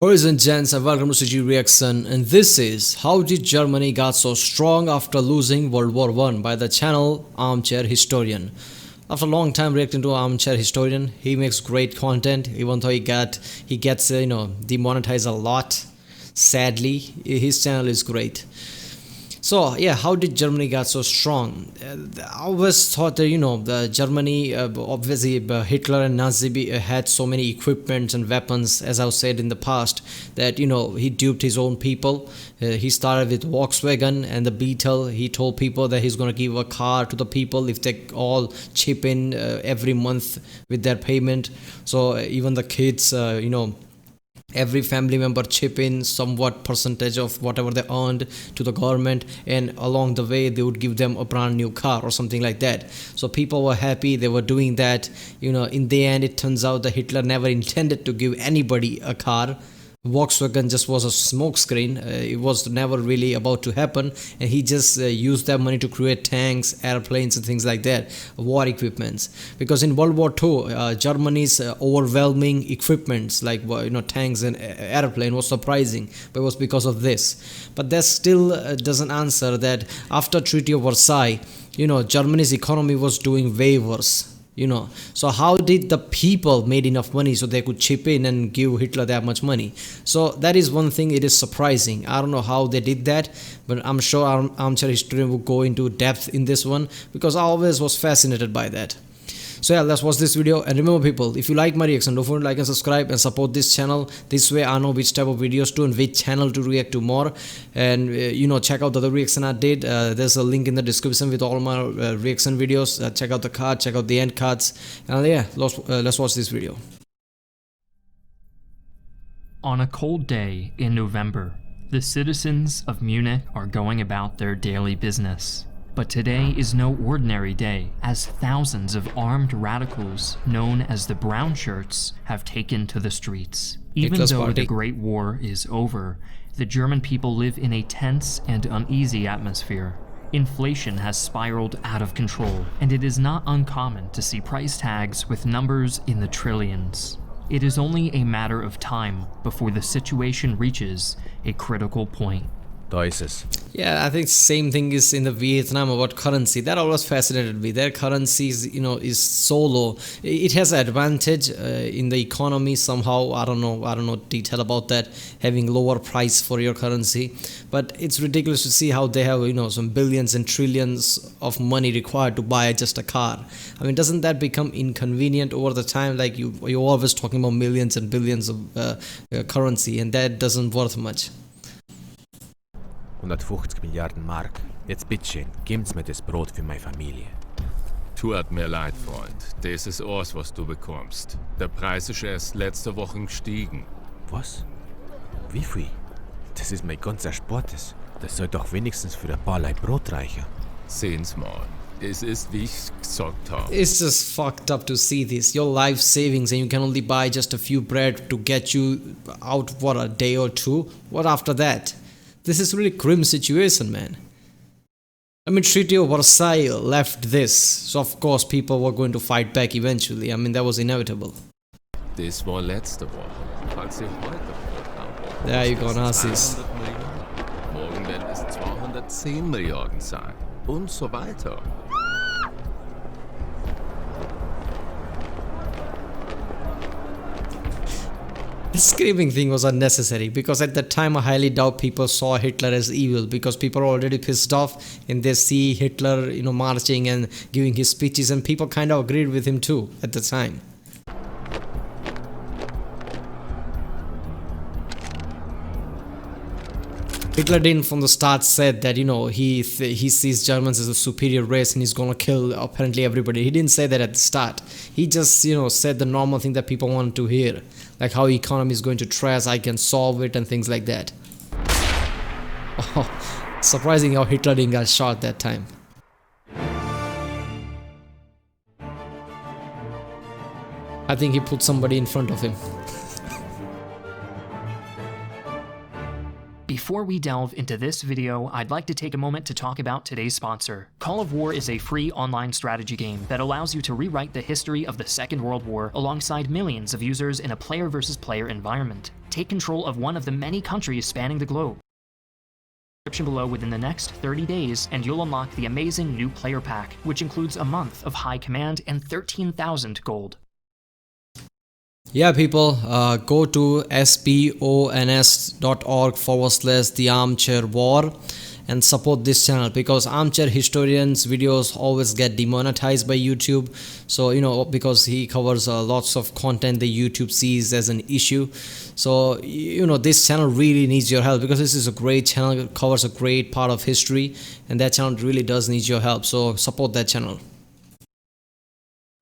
Boys and gents, and welcome to CG Reaction, and this is how did Germany got so strong after losing World War I by the channel Armchair Historian. After a long time reacting to Armchair Historian, he makes great content, even though he gets demonetized a lot. Sadly, his channel is great. So yeah, how did Germany got so strong? I always thought that the Germany, obviously Hitler and Nazi had so many equipment and weapons, as I've said in the past, that he duped his own people. He started with Volkswagen and the Beetle. He told people that he's going to give a car to the people if they all chip in every month with their payment. So even the kids, every family member chip in somewhat percentage of whatever they earned to the government, and along the way they would give them a brand new car or something like that. So people were happy, they were doing that. In the end, it turns out that Hitler never intended to give anybody a car. Volkswagen just was a smokescreen. It was never really about to happen, and he just used that money to create tanks, airplanes, and things like that, war equipments. Because in World War II, Germany's overwhelming equipments like tanks and airplane was surprising, but it was because of this. But that still doesn't answer that after Treaty of Versailles, Germany's economy was doing way worse. So how did the people made enough money so they could chip in and give Hitler that much money? So that is one thing. It is surprising. I don't know how they did that, but I'm sure our Armchair Historian will go into depth in this one, because I always was fascinated by that. So yeah, let's watch this video. And remember people, if you like my reaction, don't forget to like and subscribe and support this channel. This way I know which type of videos to and which channel to react to more. And check out the other reaction I did. There's a link in the description with all my reaction videos. Check out the card, check out the end cards. And yeah, let's watch this video. On a cold day in November, the citizens of Munich are going about their daily business. But today is no ordinary day, as thousands of armed radicals, known as the Brown Shirts, have taken to the streets. Even though the Great War is over, the German people live in a tense and uneasy atmosphere. Inflation has spiraled out of control, and it is not uncommon to see price tags with numbers in the trillions. It is only a matter of time before the situation reaches a critical point. Yeah, I think same thing is in the Vietnam about currency. That always fascinated me. Their currency is so low. It has an advantage in the economy somehow. I don't know detail about that, having lower price for your currency. But it's ridiculous to see how they have some billions and trillions of money required to buy just a car. I mean, doesn't that become inconvenient over the time? Like you're always talking about millions and billions of currency, and that doesn't worth much. 150 Milliarden Mark. Jetzt bitteschön, geben's mir das Brot für meine Familie. Tut mir leid, Freund. Das ist alles, was du bekommst. Der Preis ist erst letzte Woche gestiegen. Was? Wie viel? Das ist mein ganzer Sportes. Das soll doch wenigstens für ein paar Leib Brot reichen. Sehen's mal. Es ist, wie ich gesagt habe. It's just fucked up to see this. Your life savings, and you can only buy just a few bread to get you out for a day or two. What after that? This is really grim situation, man. I mean, Treaty of Versailles left this, so of course people were going to fight back eventually. I mean, that was inevitable. Das war letzte Woche, als sie heute haben. There you go, Nazis. Morgen werden es 210 Milliarden sein. Und so weiter. The screaming thing was unnecessary, because at that time I highly doubt people saw Hitler as evil, because people are already pissed off and they see Hitler marching and giving his speeches, and people kind of agreed with him too at the time. Hitler didn't from the start said that he sees Germans as a superior race and he's gonna kill apparently everybody. He didn't say that at the start. He just said the normal thing that people wanted to hear, like how economy is going to trash, I can solve it, and things like that. Oh, surprising how Hitler didn't get shot that time. I think he put somebody in front of him. Before we delve into this video, I'd like to take a moment to talk about today's sponsor. Call of War is a free online strategy game that allows you to rewrite the history of the Second World War alongside millions of users in a player versus player environment. Take control of one of the many countries spanning the globe. Description below within the next 30 days, and you'll unlock the amazing new player pack, which includes a month of high command and 13,000 gold. Yeah, people, go to spons.org/The Armchair War and support this channel, because Armchair Historian's videos always get demonetized by YouTube. So, because he covers lots of content that YouTube sees as an issue. So, this channel really needs your help, because this is a great channel. It covers a great part of history, and that channel really does need your help. So, support that channel.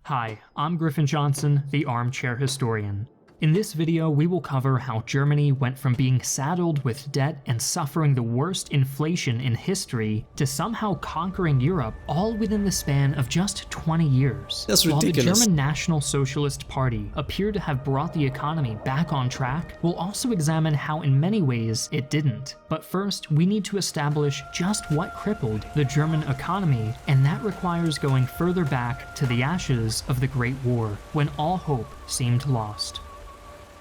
Hi, I'm Griffin Johnson, the Armchair Historian. In this video, we will cover how Germany went from being saddled with debt and suffering the worst inflation in history to somehow conquering Europe, all within the span of just 20 years. That's While ridiculous. the German National Socialist Party appeared to have brought the economy back on track, we'll also examine how in many ways it didn't. But first, we need to establish just what crippled the German economy, and that requires going further back to the ashes of the Great War, when all hope seemed lost.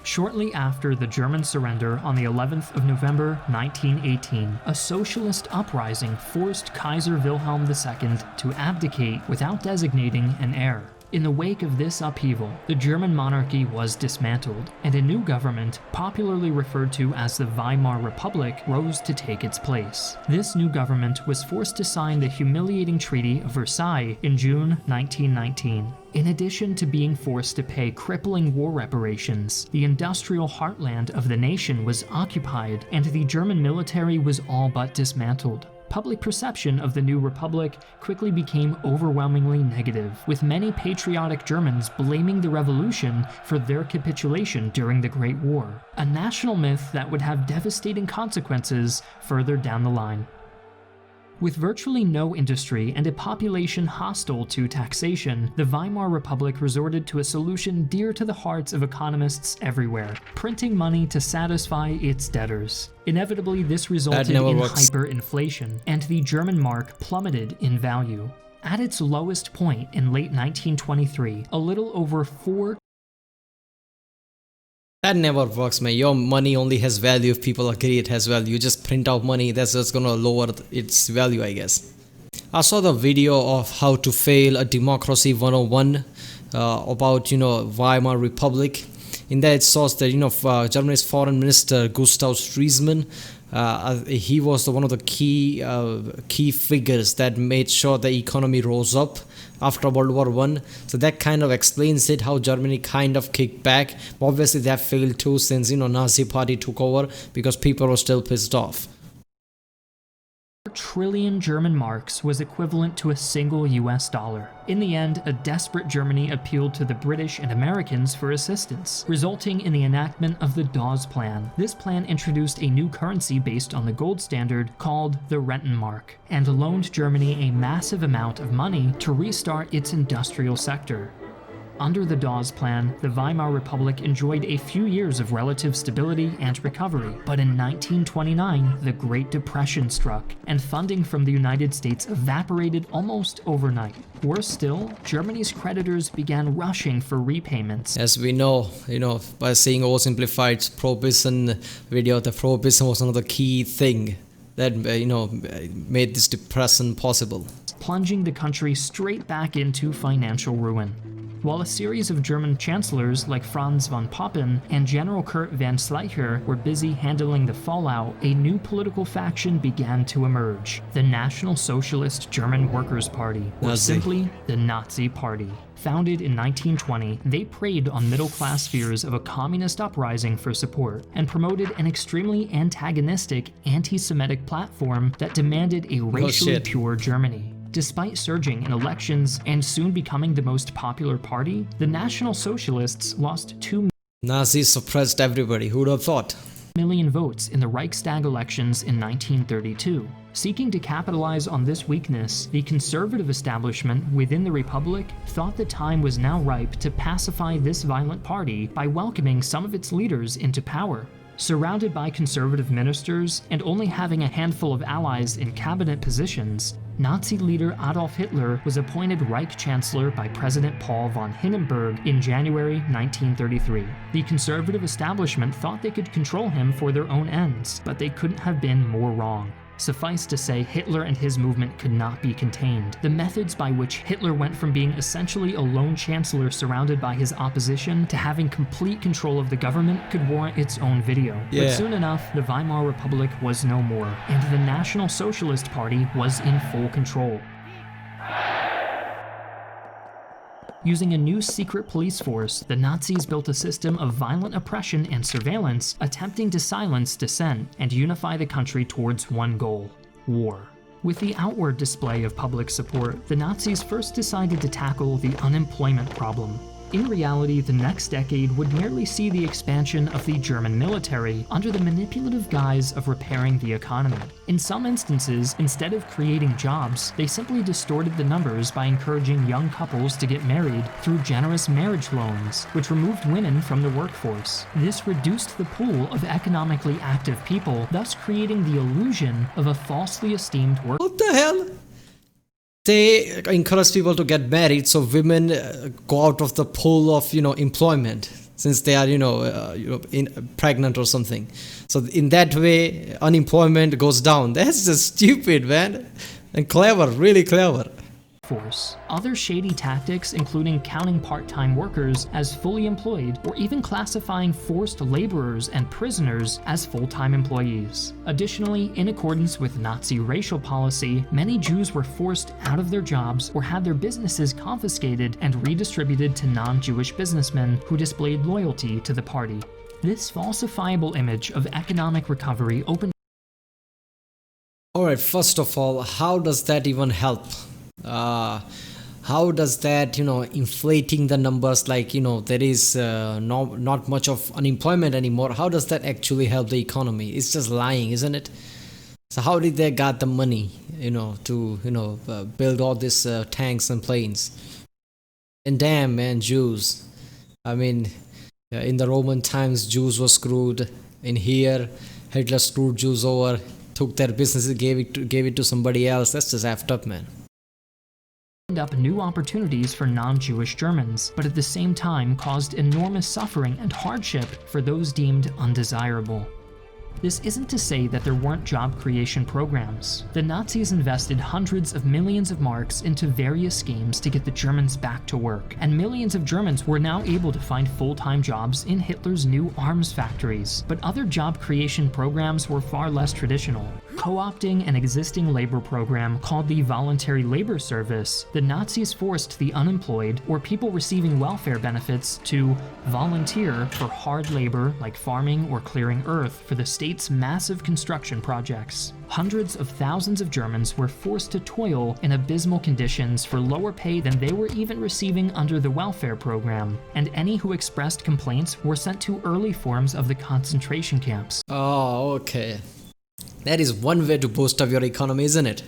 Shortly after the German surrender on the 11th of November 1918, a socialist uprising forced Kaiser Wilhelm II to abdicate without designating an heir. In the wake of this upheaval, the German monarchy was dismantled, and a new government, popularly referred to as the Weimar Republic, rose to take its place. This new government was forced to sign the humiliating Treaty of Versailles in June 1919. In addition to being forced to pay crippling war reparations, the industrial heartland of the nation was occupied, and the German military was all but dismantled. Public perception of the new republic quickly became overwhelmingly negative, with many patriotic Germans blaming the revolution for their capitulation during the Great War, a national myth that would have devastating consequences further down the line. With virtually no industry and a population hostile to taxation, the Weimar Republic resorted to a solution dear to the hearts of economists everywhere: printing money to satisfy its debtors. Inevitably, this resulted in hyperinflation, and the German mark plummeted in value. At its lowest point in late 1923, a little over That never works, man. Your money only has value if people agree it has value. You just print out money, that's just gonna lower its value, I guess. I saw the video of how to fail a democracy 101 about, Weimar Republic. In that it shows that, Germany's foreign minister Gustav Stresemann, he was one of the key figures that made sure the economy rose up after World War I. So that kind of explains it, how Germany kind of kicked back. But obviously they have failed too, since Nazi party took over, because people were still pissed off. trillion German marks was equivalent to a single US dollar. In the end, a desperate Germany appealed to the British and Americans for assistance, resulting in the enactment of the Dawes Plan. This plan introduced a new currency based on the gold standard called the Rentenmark, and loaned Germany a massive amount of money to restart its industrial sector. Under the Dawes Plan, the Weimar Republic enjoyed a few years of relative stability and recovery, but in 1929, the Great Depression struck, and funding from the United States evaporated almost overnight. Worse still, Germany's creditors began rushing for repayments. As we know, by seeing oversimplified prohibition video, the prohibition was another key thing that, made this depression possible, plunging the country straight back into financial ruin. While a series of German chancellors like Franz von Papen and General Kurt von Schleicher were busy handling the fallout, a new political faction began to emerge: the National Socialist German Workers' Party, or simply the Nazi Party. Founded in 1920, they preyed on middle-class fears of a communist uprising for support, and promoted an extremely antagonistic, anti-Semitic platform that demanded a racially pure Germany. Despite surging in elections and soon becoming the most popular party, the National Socialists lost 2 Nazis suppressed everybody. Who'd have thought? million votes in the Reichstag elections in 1932. Seeking to capitalize on this weakness, the conservative establishment within the Republic thought the time was now ripe to pacify this violent party by welcoming some of its leaders into power. Surrounded by conservative ministers and only having a handful of allies in cabinet positions, Nazi leader Adolf Hitler was appointed Reich Chancellor by President Paul von Hindenburg in January 1933. The conservative establishment thought they could control him for their own ends, but they couldn't have been more wrong. Suffice to say, Hitler and his movement could not be contained. The methods by which Hitler went from being essentially a lone chancellor surrounded by his opposition to having complete control of the government could warrant its own video. Yeah. But soon enough, the Weimar Republic was no more, and the National Socialist Party was in full control. Using a new secret police force, the Nazis built a system of violent oppression and surveillance, attempting to silence dissent and unify the country towards one goal: war. With the outward display of public support, the Nazis first decided to tackle the unemployment problem. In reality, the next decade would merely see the expansion of the German military under the manipulative guise of repairing the economy. In some instances, instead of creating jobs, they simply distorted the numbers by encouraging young couples to get married through generous marriage loans, which removed women from the workforce. This reduced the pool of economically active people, thus creating the illusion of a falsely esteemed work. What the hell? They encourage people to get married so women go out of the pool of employment since they are pregnant or something. So in that way unemployment goes down. That's just stupid, man, and clever, really clever. Force. Other shady tactics, including counting part-time workers as fully employed or even classifying forced laborers and prisoners as full-time employees. Additionally, in accordance with Nazi racial policy, many Jews were forced out of their jobs or had their businesses confiscated and redistributed to non-Jewish businessmen who displayed loyalty to the party. This falsifiable image of economic recovery opened. Alright, first of all, how does that even help? How does that inflating the numbers, like there is not much of unemployment anymore, how does that actually help the economy? It's just lying, isn't it? So how did they got the money to build all these tanks and planes? And damn, man, Jews, I mean, in the Roman times Jews were screwed. In here Hitler screwed Jews over, took their businesses, gave it to somebody else. That's just effed up, man. Up new opportunities for non-Jewish Germans, but at the same time caused enormous suffering and hardship for those deemed undesirable. This isn't to say that there weren't job creation programs. The Nazis invested hundreds of millions of marks into various schemes to get the Germans back to work, and millions of Germans were now able to find full-time jobs in Hitler's new arms factories. But other job creation programs were far less traditional. Co-opting an existing labor program called the Voluntary Labor Service, the Nazis forced the unemployed or people receiving welfare benefits to volunteer for hard labor like farming or clearing earth for the state's massive construction projects. Hundreds of thousands of Germans were forced to toil in abysmal conditions for lower pay than they were even receiving under the welfare program, and any who expressed complaints were sent to early forms of the concentration camps. Oh, okay. That is one way to boost up your economy, isn't it?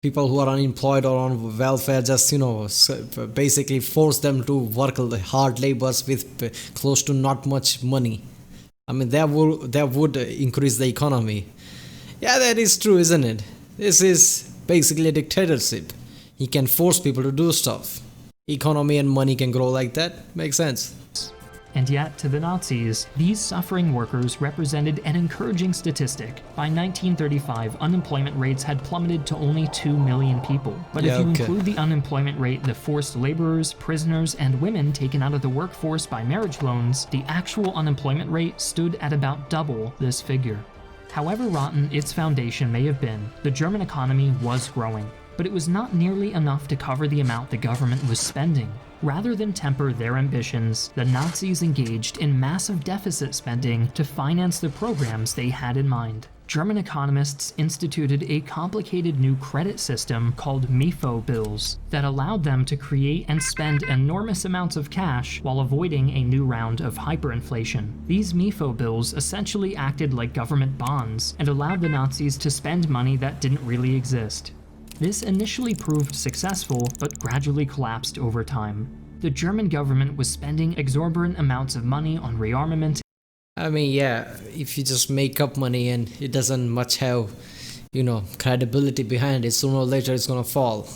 People who are unemployed or on welfare, just basically force them to work hard labors with close to not much money. I mean, that would increase the economy. Yeah, that is true, isn't it? This is basically a dictatorship. He can force people to do stuff. Economy and money can grow like that. Makes sense. And yet, to the Nazis, these suffering workers represented an encouraging statistic. By 1935, unemployment rates had plummeted to only 2 million people. But if you include the unemployment rate, the forced laborers, prisoners, and women taken out of the workforce by marriage loans, the actual unemployment rate stood at about double this figure. However rotten its foundation may have been, the German economy was growing. But it was not nearly enough to cover the amount the government was spending. Rather than temper their ambitions, the Nazis engaged in massive deficit spending to finance the programs they had in mind. German economists instituted a complicated new credit system called MIFO bills that allowed them to create and spend enormous amounts of cash while avoiding a new round of hyperinflation. These MIFO bills essentially acted like government bonds and allowed the Nazis to spend money that didn't really exist. This initially proved successful, but gradually collapsed over time. The German government was spending exorbitant amounts of money on rearmament I mean, yeah, if you just make up money and it doesn't much have, credibility behind it, sooner or later it's gonna fall.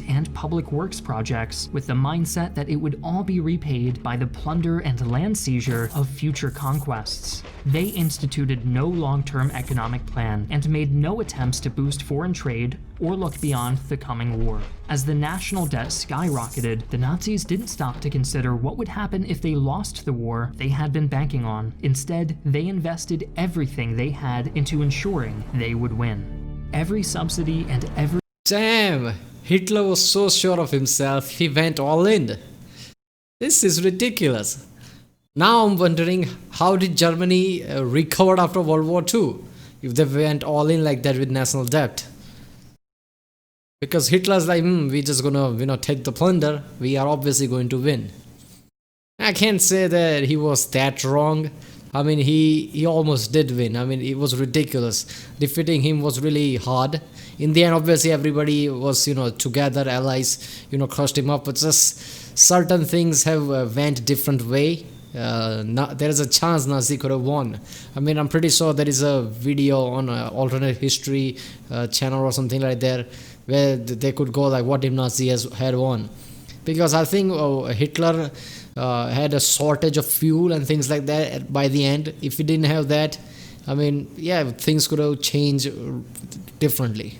And public works projects with the mindset that it would all be repaid by the plunder and land seizure of future conquests. They instituted no long-term economic plan and made no attempts to boost foreign trade or look beyond the coming war. As the national debt skyrocketed, the Nazis didn't stop to consider what would happen if they lost the war they had been banking on. Instead, they invested everything they had into ensuring they would win. Every subsidy and every Damn! Hitler was so sure of himself, he went all in. This is ridiculous. Now I'm wondering, how did Germany recover after World War II if they went all in like that with national debt? Because Hitler's like, we're just gonna take the plunder, we are obviously going to win. I can't say that he was that wrong. I mean, he almost did win. I mean, it was ridiculous. Defeating him was really hard. In the end, obviously, everybody was, together, allies, crushed him up. But just certain things have went different way. There is a chance Nazi could have won. I mean, I'm pretty sure there is a video on alternate history channel or something like that where they could go like, what if Nazi had won? Because I think Hitler had a shortage of fuel and things like that by the end. If he didn't have that, I mean, yeah, things could have changed differently.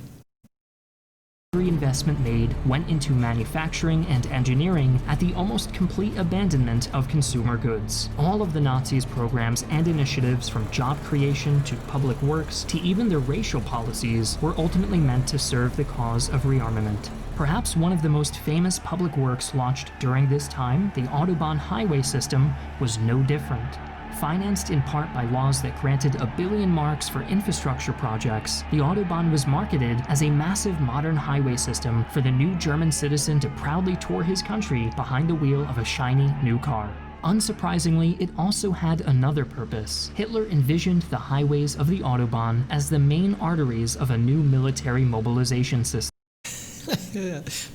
Every investment made went into manufacturing and engineering at the almost complete abandonment of consumer goods. All of the Nazis' programs and initiatives, from job creation to public works to even their racial policies, were ultimately meant to serve the cause of rearmament. Perhaps one of the most famous public works launched during this time, the Autobahn highway system, was no different. Financed in part by laws that granted 1 billion marks for infrastructure projects, the Autobahn was marketed as a massive modern highway system for the new German citizen to proudly tour his country behind the wheel of a shiny new car. Unsurprisingly, it also had another purpose. Hitler envisioned the highways of the Autobahn as the main arteries of a new military mobilization system.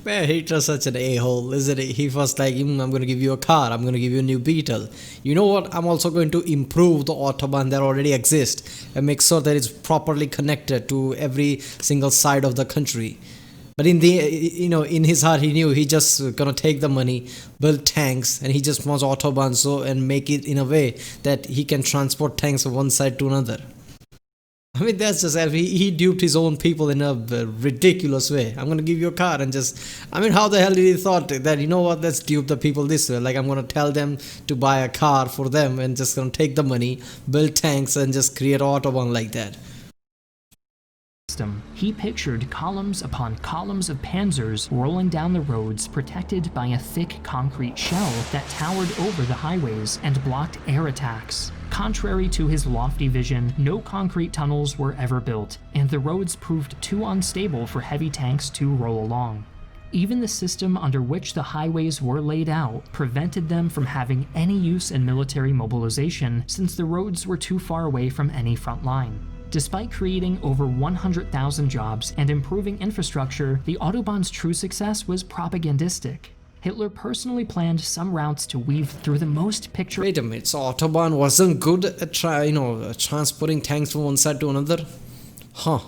Man, Hitler's such an a-hole, isn't he? He was like, I'm going to give you a car, I'm going to give you a new Beetle. You know what? I'm also going to improve the Autobahn that already exists and make sure that it's properly connected to every single side of the country. But in his heart, he knew he just gonna take the money, build tanks, and he just wants Autobahn and make it in a way that he can transport tanks from one side to another. I mean, that's just, he duped his own people in a ridiculous way. I'm going to give you a car and how the hell did he thought that, let's dupe the people this way. Like, I'm going to tell them to buy a car for them and just going to take the money, build tanks and just create Autobahn like that. He pictured columns upon columns of panzers rolling down the roads protected by a thick concrete shell that towered over the highways and blocked air attacks. Contrary to his lofty vision, no concrete tunnels were ever built, and the roads proved too unstable for heavy tanks to roll along. Even the system under which the highways were laid out prevented them from having any use in military mobilization, since the roads were too far away from any front line. Despite creating over 100,000 jobs and improving infrastructure, the Autobahn's true success was propagandistic. Hitler personally planned some routes to weave through the most picturesque. Wait a minute, so Autobahn wasn't good at transporting tanks from one side to another? Huh.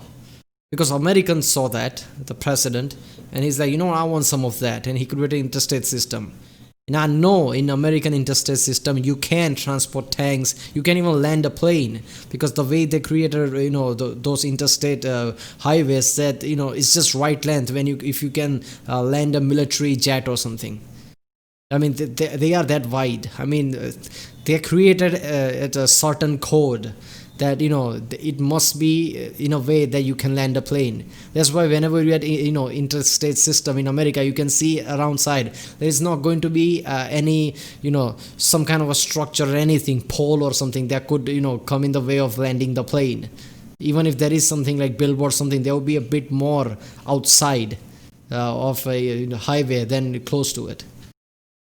Because Americans saw that, the president, and he's like, I want some of that, and he created an interstate system. And I know in American interstate system, you can transport tanks, you can even land a plane, because the way they created, those interstate highways, that, it's just right length if you can land a military jet or something. I mean, they are that wide. I mean, they created at a certain code that, it must be in a way that you can land a plane. That's why whenever you had, interstate system in America, you can see around side, there is not going to be any, some kind of a structure or anything, pole or something that could, come in the way of landing the plane. Even if there is something like billboard something, there will be a bit more outside of a highway than close to it.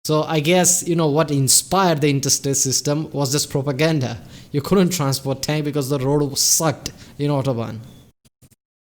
So I guess, what inspired the interstate system was just propaganda. You couldn't transport tank because the road sucked in Autobahn.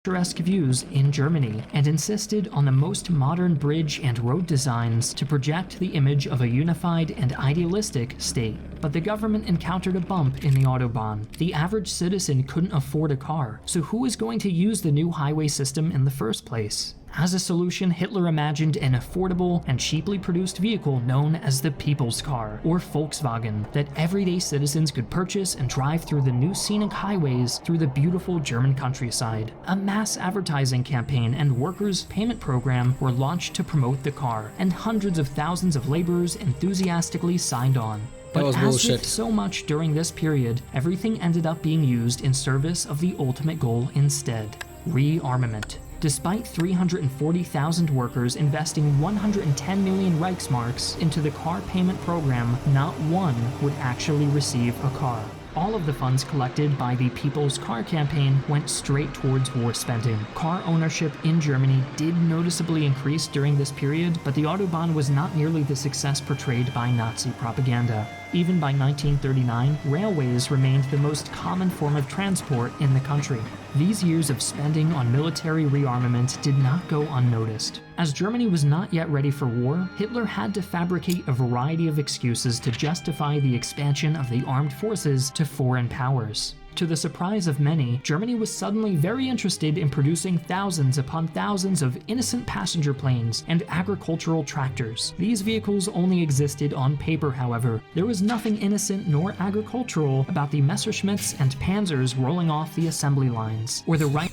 picturesque views in Germany and insisted on the most modern bridge and road designs to project the image of a unified and idealistic state. But the government encountered a bump in the Autobahn. The average citizen couldn't afford a car, so who was going to use the new highway system in the first place? As a solution, Hitler imagined an affordable and cheaply produced vehicle known as the People's Car, or Volkswagen, that everyday citizens could purchase and drive through the new scenic highways through the beautiful German countryside. A mass advertising campaign and workers' payment program were launched to promote the car, and hundreds of thousands of laborers enthusiastically signed on. But as with so much during this period, everything ended up being used in service of the ultimate goal instead: rearmament. Despite 340,000 workers investing 110 million Reichsmarks into the car payment program, not one would actually receive a car. All of the funds collected by the People's Car campaign went straight towards war spending. Car ownership in Germany did noticeably increase during this period, but the Autobahn was not nearly the success portrayed by Nazi propaganda. Even by 1939, railways remained the most common form of transport in the country. These years of spending on military rearmament did not go unnoticed. As Germany was not yet ready for war, Hitler had to fabricate a variety of excuses to justify the expansion of the armed forces to foreign powers. To the surprise of many, Germany was suddenly very interested in producing thousands upon thousands of innocent passenger planes and agricultural tractors. These vehicles only existed on paper, however. There was nothing innocent nor agricultural about the Messerschmitts and Panzers rolling off the assembly lines, or the right.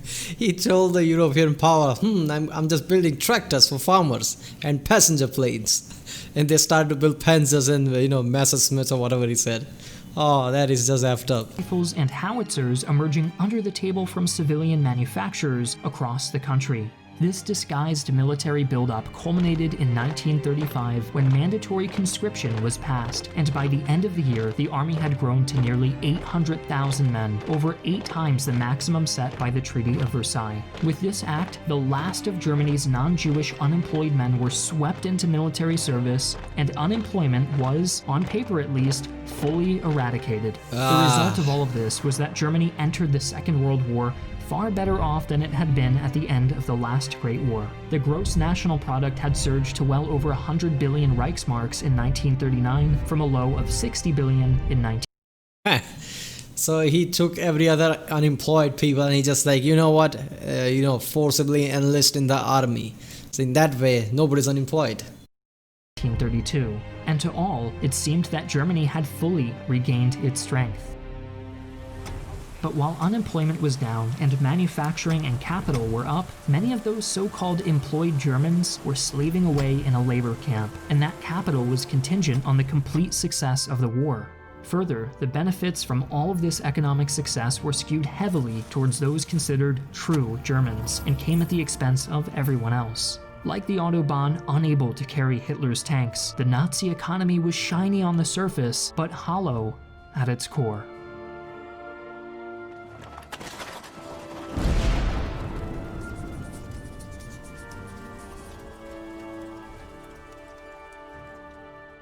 He told the European power, I'm just building tractors for farmers and passenger planes. And they started to build Panzers and, Messerschmitts or whatever he said. Oh, that is just effed up. Rifles and howitzers emerging under the table from civilian manufacturers across the country. This disguised military buildup culminated in 1935 when mandatory conscription was passed, and by the end of the year, the army had grown to nearly 800,000 men, over 8 times the maximum set by the Treaty of Versailles. With this act, the last of Germany's non-Jewish unemployed men were swept into military service, and unemployment was, on paper at least, fully eradicated. The result of all of this was that Germany entered the Second World War far better off than it had been at the end of the last Great War. The gross national product had surged to well over 100 billion Reichsmarks in 1939 from a low of 60 billion in 19... So he took every other unemployed people and he just forcibly enlist in the army. So in that way, nobody's unemployed. 1932. And to all, it seemed that Germany had fully regained its strength. But while unemployment was down and manufacturing and capital were up, many of those so-called employed Germans were slaving away in a labor camp, and that capital was contingent on the complete success of the war. Further, the benefits from all of this economic success were skewed heavily towards those considered true Germans, and came at the expense of everyone else. Like the Autobahn unable to carry Hitler's tanks, the Nazi economy was shiny on the surface, but hollow at its core.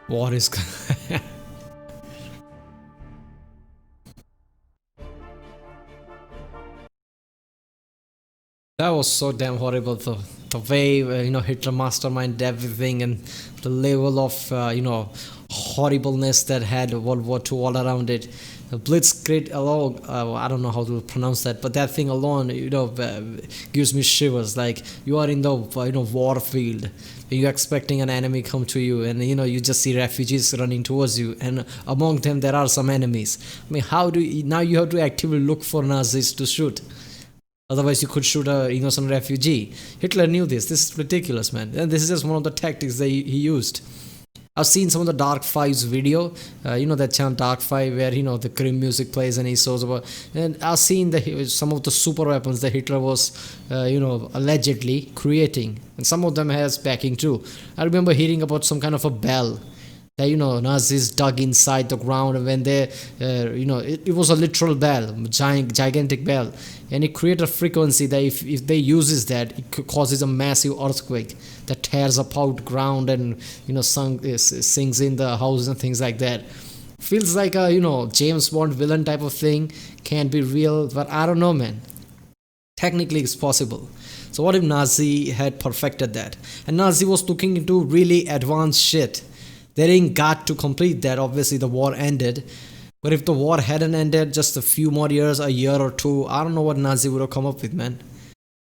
What is... That was so damn horrible, the way, Hitler masterminded everything, and the level of, horribleness that had World War II all around it. The Blitzkrieg alone, I don't know how to pronounce that, but that thing alone, gives me shivers. Like, you are in the, war field. You're expecting an enemy come to you, and, you just see refugees running towards you, and among them there are some enemies. I mean, now you have to actively look for Nazis to shoot. Otherwise, you could shoot a innocent refugee. Hitler knew this. This is ridiculous, man. And this is just one of the tactics that he used. I've seen some of the Dark Five's video. That channel Dark Five where, the Grim music plays and he shows about. And I've seen some of the super weapons that Hitler was, allegedly creating. And some of them has backing too. I remember hearing about some kind of a bell that, Nazis dug inside the ground, and when they, it was a literal bell, gigantic bell, and it created a frequency that if they uses that, it causes a massive earthquake that tears apart ground and, sinks in the houses and things like that. Feels like a, James Bond villain type of thing, can't be real, but I don't know, man. Technically it's possible. So what if Nazi had perfected that? And Nazi was looking into really advanced shit. They didn't got to complete that. Obviously the war ended. But if the war hadn't ended just a few more years, a year or two, I don't know what Nazi would have come up with, man.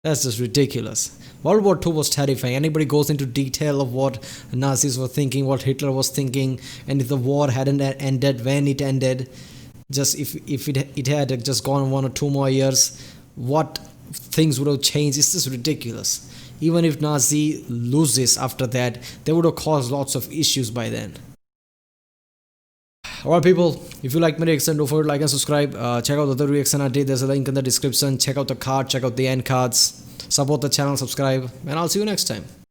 That's just ridiculous. World War II was terrifying. Anybody goes into detail of what Nazis were thinking, what Hitler was thinking, and if the war hadn't ended, when it ended, just if it had just gone 1 or 2 more years, what things would have changed. It's just ridiculous. Even if Nazi loses after that, they would have caused lots of issues by then. Alright people, if you like my reaction, don't forget to like and subscribe. Check out the other reaction I did. There's a link in the description. Check out the card, check out the end cards. Support the channel, subscribe, and I'll see you next time.